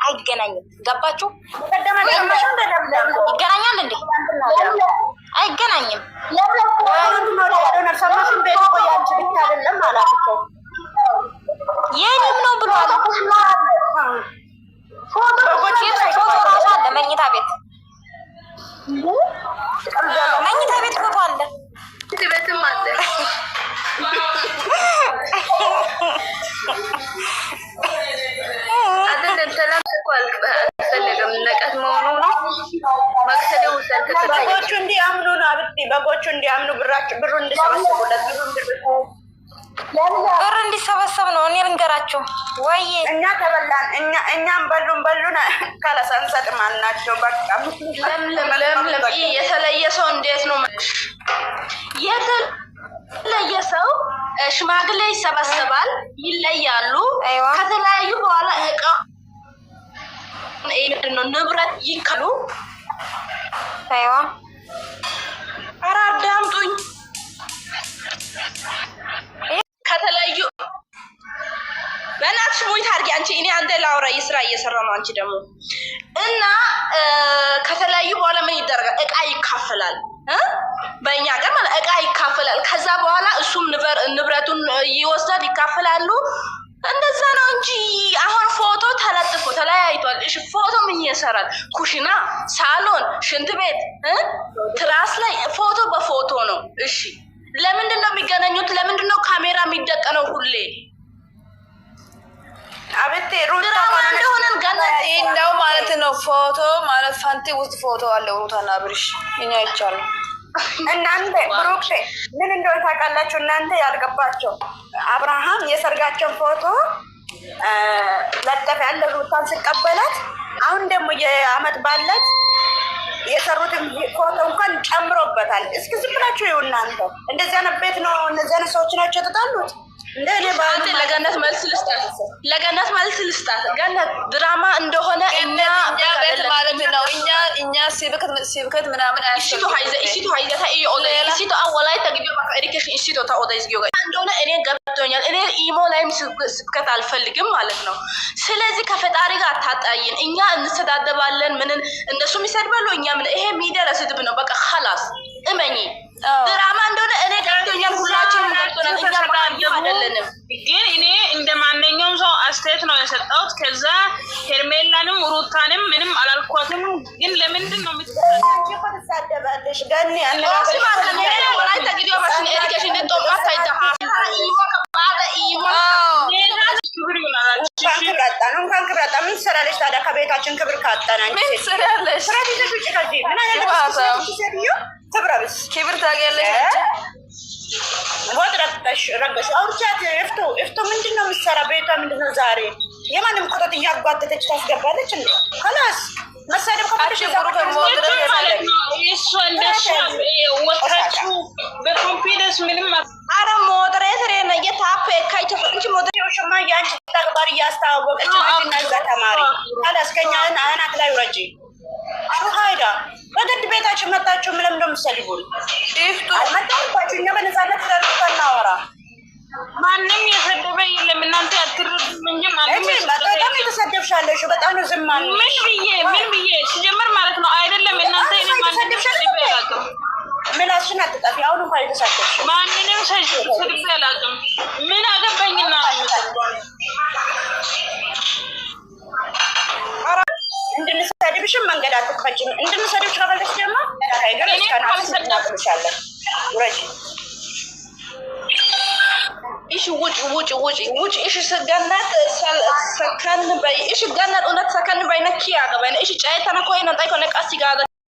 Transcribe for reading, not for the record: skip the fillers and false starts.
አይገናኝም። ገባችሁ? ይገናኛል እንዴ? አይገናኝም። የኔም ነው ብሏል። ፎቶ ራሱ አለ መኝታ ቤት ፎቶ አለ። ቤትም አለ። አይደለም ተላምቋል። አልፈለገም ነቀት መሆኑ ነው። መክሰደው ሰልከ በጎቹ እንዲያምኑ ነው። አብቲ በጎቹ እንዲያምኑ ብሩ እንዲሰበስቡለት ብር እንዲሰበሰብ ነው። እኔ ልንገራቸው ወይ እኛ ተበላን እኛም በሉን ካላሳንሰጥ ማናቸው በቃ ለምለም የተለየ ሰው እንዴት ነው የተለየ ሰው ሽማግሌ ይሰበሰባል፣ ይለያሉ። ከተለያዩ በኋላ እቃ ነው ንብረት ይከሉ። አይዋ ኧረ አዳምጡኝ። ከተለያዩ በእናትሽ ሙይ ታርጊ አንቺ እኔ አንተ ላውራ ስራ እየሰራ ነው። አንቺ ደግሞ እና ከተለያዩ በኋላ ምን ይደረጋል? እቃ ይካፈላል። በእኛ ጋር ማለት እቃ ይካፈላል። ከዛ በኋላ እሱም ንብረቱን ይወስዳል፣ ይካፈላሉ። እንደዛ ነው እንጂ አሁን ፎቶ ተለጥፎ ተለያይቷል። እሺ ፎቶ ምን ይሰራል? ኩሽና፣ ሳሎን፣ ሽንት ቤት፣ ትራስ ላይ ፎቶ በፎቶ ነው። እሺ ለምንድን ነው የሚገናኙት? ለምንድን ነው ካሜራ የሚደቀነው ሁሌ? አብቴ ድራማ እንደሆነን ገነት እንደው ማለት ነው። ፎቶ ማለት ፋንቲ ውስጥ ፎቶ አለ። ሩታና ብርሽ እኛ ይቻሉ እናንተ ብሩክ ምን እንደሆነ ታውቃላችሁ? እናንተ ያልገባቸው አብርሃም የሰርጋቸውን ፎቶ ለጠፍ ያለ ሩታን ሲቀበላት፣ አሁን ደግሞ የአመት ባለት የሰሩትን ፎቶ እንኳን ጨምሮበታል። እስኪ ዝም ብላችሁ ይኸው እናንተ እንደዚህ አይነት ቤት ነው እነዚህ አይነት ሰዎች ናቸው የተጣሉት። ለገነት መልስ ልስጣት። ገነት ድራማ እንደሆነ እኛ ቤት ማለት ነው። እኛ ሲብከት ምናምን እሺቱ ሀይዘታ እሺቱ አወላይ ተግቢው ኤሪኬሽን እሺቱ ታኦዳይዝ ጊዮጋ እንደሆነ እኔ ገብቶኛል። እኔ ኢሞ ላይም ስብከት አልፈልግም ማለት ነው። ስለዚህ ከፈጣሪ ጋር አታጣይን። እኛ እንሰዳደባለን፣ ምንን እነሱም ይሰድባሉ፣ እኛ ምን ይሄ ሚዲያ ለስድብ ነው። በቃ خلاص እመኚ ድራማ እንደሆነ እኔ ገብቶኛል። ሁላችንም ገብቶናል። እኛ አይደለንም። ግን እኔ እንደ ማንኛውም ሰው አስተያየት ነው የሰጠሁት። ከዛ ሄርሜላንም ሩታንም ምንም አላልኳትም። ግን ለምንድን ነው የምትሳደባለሽ? ገኒ አነጋገር ወላይ ተግዲዮ ባሽን ኤዱኬሽን እንደጦማ ታይታሃ እንኳን ክብር ምን ትሰራለች ታዲያ? ከቤታችን ክብር ካጣናኝ ምን ትሰራለች? ክብር ታውቂያለሽ? ወጥ ረበሽ አውርቻት እፍቶ ምንድን ነው የምትሰራ? ቤቷ ምንድን ነው ዛሬ? የማንም ቁጠት እያጓተተች ታስገባለች እንዴ? ከላስ መሳደብ ከፈለሽ እሱ እንደሱ ወጣችሁ በኮንፊደንስ ምንም አረ ሞዴሬተር ነው የታፈ ካይቶ እንጂ ሞዴሬሽን ማ ያንቺ ተግባር እያስተዋወቀች ምንድነው ተማሪ ከላስ ከኛን አናት ላይ ወጪ ሹሃይዳ ወደድ ቤታችን መጣችሁ ምን ለምን እንደምትሰልቡን ይፍቱ አልመጣባችሁ። እኛ በነፃነት ተናወራ ማንም የሰደበ የለም። እናንተ አትረዱም እንጂ ማንም በጣም የተሰደብሻለሽ። በጣም ነው ዝም ማለት ምን ብዬ ሲጀምር ማለት ነው አይደለም። እናንተ እኔ ማንም ሰደበ ያላቀም ምላስሽን አትጣፊ። አሁን እንኳን የተሰደብሽ ማንንም ሰደበ ያላቀም ምን አገባኝና እንድንሰድብሽም መንገድ አትከፈችም። እንድንሰድብሽ ከፈለግሽ ደግሞ ታይገር እስከናስናቅልሻለን ውረጅ። እሺ ውጭ እሺ ሰገነት ሰከን በይ እሺ ገነት እውነት ሰከን በይ ነኪ ያገባኝ እሺ ጫይተና ኮይና ጣይኮ ነቃሲ ጋር